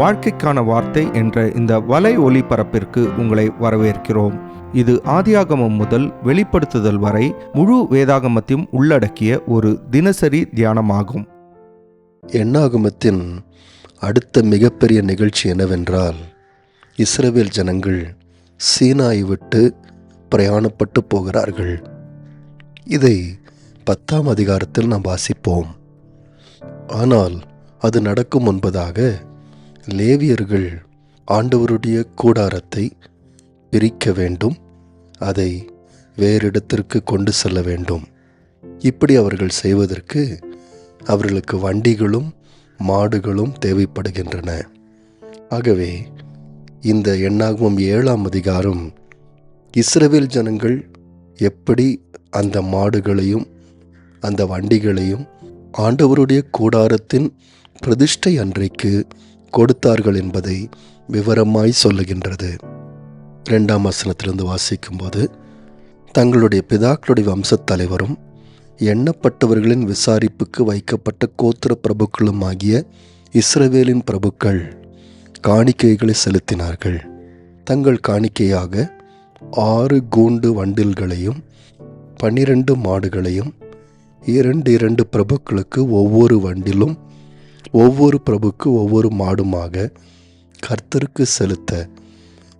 வாழ்க்கைக்கான வார்த்தை என்ற இந்த வலை ஒளிபரப்பிற்கு உங்களை வரவேற்கிறோம். இது ஆதியாகமம் முதல் வெளிப்படுத்துதல் வரை முழு வேதாகமத்தையும் உள்ளடக்கிய ஒரு தினசரி தியானமாகும். எண்ணாகமத்தின் அடுத்த மிகப்பெரிய நிகழ்ச்சி என்னவென்றால், இஸ்ரவேல் ஜனங்கள் சீனாயை விட்டு பிரயாணப்பட்டு போகிறார்கள். இதை 10ஆம் அதிகாரத்தில் நாம் வாசிப்போம். ஆனால் அது நடக்கும் முன்பதாக லேவியர்கள் ஆண்டவருடைய கூடாரத்தை பிரிக்க வேண்டும், அதை வேறு இடத்திற்கு கொண்டு செல்ல வேண்டும். இப்படி அவர்கள் செய்வதற்கு அவர்களுக்கு வண்டிகளும் மாடுகளும் தேவைப்படுகின்றன. ஆகவே இந்த எண்ணாகமம் 7ஆம் அதிகாரம் இஸ்ரவேல் ஜனங்கள் எப்படி அந்த மாடுகளையும் அந்த வண்டிகளையும் ஆண்டவருடைய கூடாரத்தின் பிரதிஷ்டை அன்றைக்கு கொடுத்தார்கள் என்பதை விவரமாய் சொல்லுகின்றது. 2ஆம் வசனத்திலிருந்து வாசிக்கும்போது, தங்களுடைய பிதாக்களுடைய வம்சத் தலைவரும் எண்ணப்பட்டவர்களின் விசாரிப்புக்கு வைக்கப்பட்ட கோத்திர பிரபுக்களும் ஆகிய இஸ்ரவேலின் பிரபுக்கள் காணிக்கைகளை செலுத்தினார்கள். தங்கள் காணிக்கையாக 6 கூண்டு வண்டில்களையும் 12 மாடுகளையும் 2 பிரபுக்களுக்கு ஒவ்வொரு வண்டிலும் ஒவ்வொரு பிரபுக்கு ஒவ்வொரு மாடுமாக கர்த்தருக்கு செலுத்த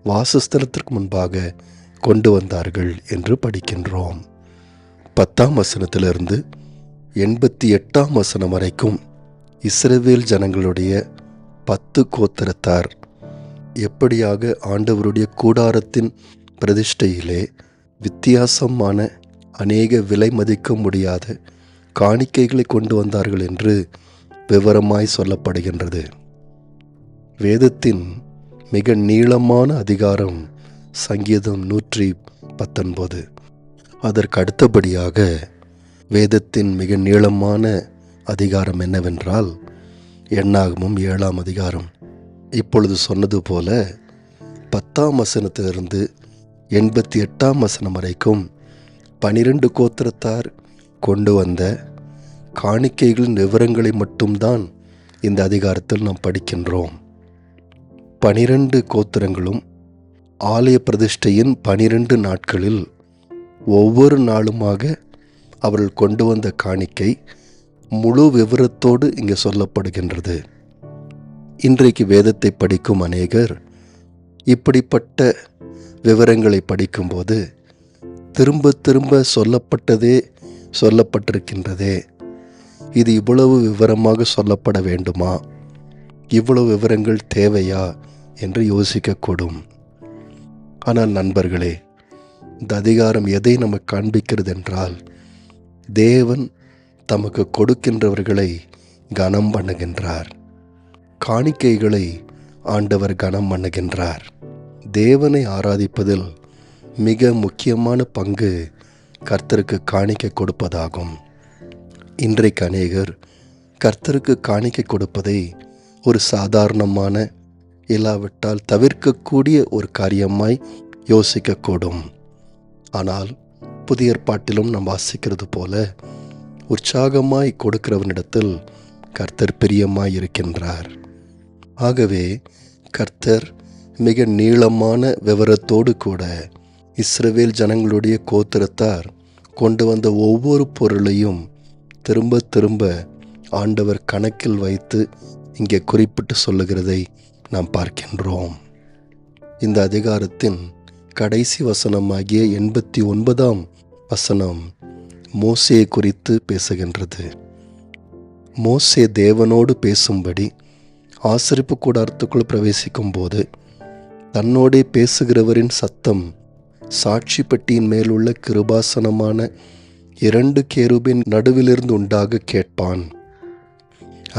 வாசஸ்தலத்திற்கு முன்பாக கொண்டு வந்தார்கள் என்று படிக்கின்றோம். 10ஆம் வசனத்திலிருந்து 88ஆம் வசனம் வரைக்கும் இஸ்ரவேல் ஜனங்களுடைய 10 கோத்திரத்தார் எப்படியாக ஆண்டவருடைய கூடாரத்தின் பிரதிஷ்டையிலே வித்தியாசமான அநேக விலை மதிக்க முடியாத காணிக்கைகளை கொண்டு வந்தார்கள் என்று விவரமாய் சொல்லப்படுகின்றது. வேதத்தின் மிக நீளமான அதிகாரம் சங்கீதம் 119. அதற்கு அடுத்தபடியாக வேதத்தின் மிக நீளமான அதிகாரம் என்னவென்றால் எண்ணாகமம் 7ஆம் அதிகாரம். இப்பொழுது சொன்னது போல 10ஆம் வசனத்திலிருந்து 88ஆம் வசனம் வரைக்கும் 12 கோத்திரத்தார் கொண்டு வந்த காணிக்கைகளின் விவரங்களை மட்டும்தான் இந்த அதிகாரத்தில் நாம் படிக்கின்றோம். 12 கோத்திரங்களும் ஆலய பிரதிஷ்டையின் 12 நாட்களில் ஒவ்வொரு நாளுமாக அவர்கள் கொண்டு வந்த காணிக்கை முழு விவரத்தோடு இங்கே சொல்லப்படுகின்றது. இன்றைக்கு வேதத்தை படிக்கும் அநேகர் இப்படிப்பட்ட விவரங்களை படிக்கும்போது திரும்ப திரும்ப சொல்லப்பட்டிருக்கின்றதே, இது இவ்வளவு விவரமாக சொல்லப்பட வேண்டுமா, இவ்வளவு விவரங்கள் தேவையா என்று யோசிக்கக்கூடும். ஆனால் நண்பர்களே, இந்த அதிகாரம் எதை நமக்கு காண்பிக்கிறது என்றால், தேவன் தமக்கு கொடுக்கின்றவர்களை கனம் பண்ணுகின்றார். காணிக்கைகளை ஆண்டவர் கனம் பண்ணுகின்றார். தேவனை ஆராதிப்பதில் மிக முக்கியமான பங்கு கர்த்தருக்கு காணிக்கை கொடுப்பதாகும். இன்றைக்கு அநேகர் கர்த்தருக்கு காணிக்கை கொடுப்பதை ஒரு சாதாரணமான, இல்லாவிட்டால் தவிர்க்கக்கூடிய ஒரு காரியமாய் யோசிக்கக்கூடும். ஆனால் புதிய ஏற்பாட்டிலும் நாம் வாசிக்கிறது போல உற்சாகமாய் கொடுக்கிறவனிடத்தில் கர்த்தர் பிரியமாய் இருக்கின்றார். ஆகவே கர்த்தர் மிக நீளமான விவரத்தோடு கூட இஸ்ரவேல் ஜனங்களுடைய கோத்திரத்தார் கொண்டு வந்த ஒவ்வொரு பொருளையும் திரும்ப திரும்ப ஆண்டவர் கணக்கில் வைத்து இங்கே குறிப்பிட்டு சொல்லுகிறதை நாம் பார்க்கின்றோம். இந்த அதிகாரத்தின் கடைசி வசனமாகிய 89ஆம் வசனம் மோசேயை குறித்து பேசுகின்றது. மோசே தேவனோடு பேசும்படி ஆசரிப்பு கூடாரத்துக்குள் பிரவேசிக்கும் போது தன்னோடே பேசுகிறவரின் சத்தம் சாட்சி பெட்டியின் மேலுள்ள கிருபாசனமான 2 கேருபின் நடுவிலிருந்து உண்டாக கேட்பான்.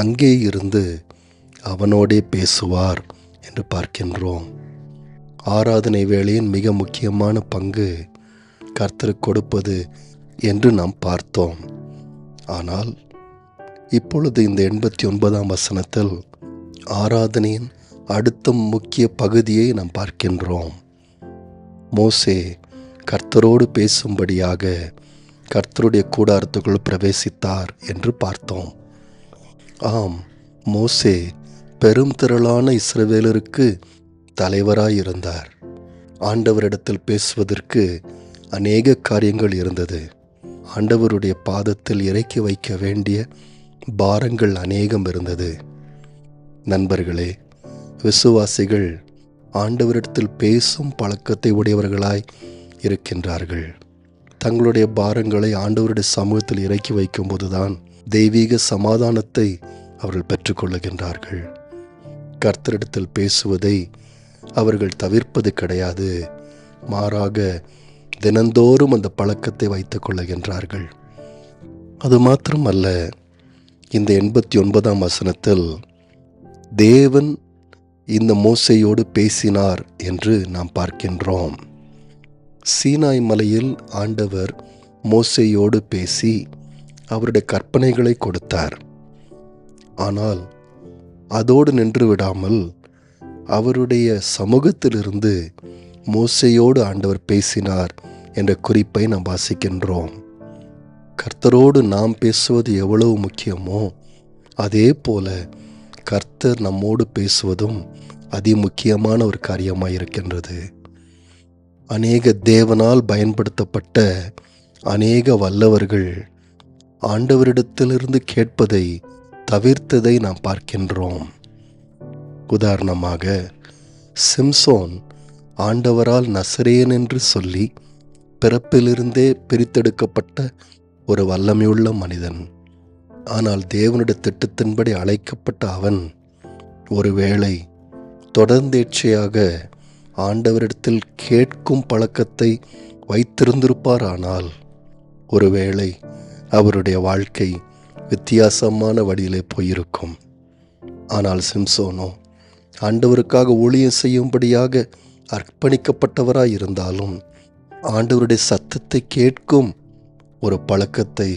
அங்கே இருந்து அவனோடே பேசுவார் என்று பார்க்கின்றோம். ஆராதனை வேளையின் மிக முக்கியமான பங்கு கர்த்தருக்கு கொடுப்பது என்று நாம் பார்த்தோம். ஆனால் இப்பொழுது இந்த 89ஆம் வசனத்தில் ஆராதனையின் அடுத்த முக்கிய பகுதியை நாம் பார்க்கின்றோம். மோசே கர்த்தரோடு பேசும்படியாக கர்த்தருடைய கூடாரத்துக்குள் பிரவேசித்தார் என்று பார்த்தோம். ஆம், மோசே பெரும் திரளான இஸ்ரவேலருக்கு தலைவராயிருந்தார். ஆண்டவரிடத்தில் பேசுவதற்கு அநேக காரியங்கள் இருந்தது. ஆண்டவருடைய பாதத்தில் இறக்கி வைக்க வேண்டிய பாரங்கள் அநேகம் இருந்தது. நண்பர்களே, விசுவாசிகள் ஆண்டவரிடத்தில் பேசும் பழக்கத்தை உடையவர்களாய் இருக்கின்றார்கள். தங்களுடைய பாரங்களை ஆண்டவருடைய சமூகத்தில் இறக்கி வைக்கும்போதுதான் தெய்வீக சமாதானத்தை அவர்கள் பெற்றுக்கொள்ளுகின்றார்கள். கர்த்தரிடத்தில் பேசுவதை அவர்கள் தவிர்ப்பது கிடையாது. மாறாக தினந்தோறும் அந்த பழக்கத்தை வைத்துக் கொள்ளுகின்றார்கள். அது மாத்திரமல்ல, இந்த 89ஆம் வசனத்தில் தேவன் இந்த மோசேயோடு பேசினார் என்று நாம் பார்க்கின்றோம். சீனாய் மலையில் ஆண்டவர் மோசேயோடு பேசி அவருடைய கற்பனைகளை கொடுத்தார். ஆனால் அதோடு நின்று விடாமல் அவருடைய சமூகத்திலிருந்து மோசேயோடு ஆண்டவர் பேசினார் என்ற குறிப்பை நாம் வாசிக்கின்றோம். கர்த்தரோடு நாம் பேசுவது எவ்வளவு முக்கியமோ அதே போல கர்த்தர் நம்மோடு பேசுவதும் அதிமுக்கியமான ஒரு காரியமாக இருக்கின்றது. அநேக தேவனால் பயன்படுத்தப்பட்ட அநேக வல்லவர்கள் ஆண்டவரிடத்திலிருந்து கேட்பதை தவிர்த்ததை நாம் பார்க்கின்றோம். உதாரணமாக, சிம்சோன் ஆண்டவரால் நசரேயன் என்று சொல்லி பிறப்பிலிருந்தே பிரித்தெடுக்கப்பட்ட ஒரு வல்லமையுள்ள மனிதன். ஆனால் தேவனுடைய திட்டத்தின்படி அழைக்கப்பட்ட அவன் ஒருவேளை தொடர்ந்தேட்சையாக ஆண்டவரிடத்தில் கேட்கும் பழக்கத்தை வைத்திருந்திருப்பாரானால் ஒருவேளை அவருடைய வாழ்க்கை வித்தியாசமான வழியிலே போயிருக்கும். ஆனால் சிம்சோனோ ஆண்டவருக்காக ஊழியம் செய்யும்படியாக அர்ப்பணிக்கப்பட்டவராய் இருந்தாலும் ஆண்டவருடைய சத்தத்தை கேட்கும் ஒரு பழக்கத்தை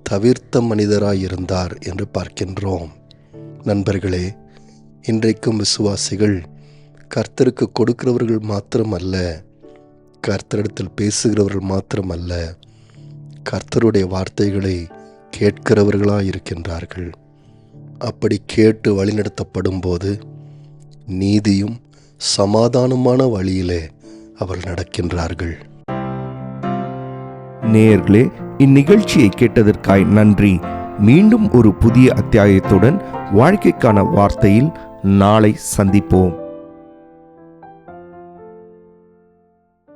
தவிர்த்த மனிதராயிருந்தார் என்று பார்க்கின்றோம். நண்பர்களே, இன்றைக்கும் விசுவாசிகள் கர்த்தருக்கு கொடுக்கிறவர்கள் மாத்திரமல்ல, கர்த்தரிடத்தில் பேசுகிறவர்கள் மாத்திரமல்ல, கர்த்தருடைய வார்த்தைகளை கேட்கிறவர்களாக இருக்கின்றார்கள். அப்படி கேட்டு வழிநடத்தப்படும் போது நீதியும் சமாதானமான வழியிலே அவர்கள் நடக்கின்றார்கள். நேயர்களே, இந்நிகழ்ச்சியை கேட்டதற்காய் நன்றி. மீண்டும் ஒரு புதிய அத்தியாயத்துடன் வாழ்க்கைக்கான வார்த்தையில் நாளை சந்திப்போம்.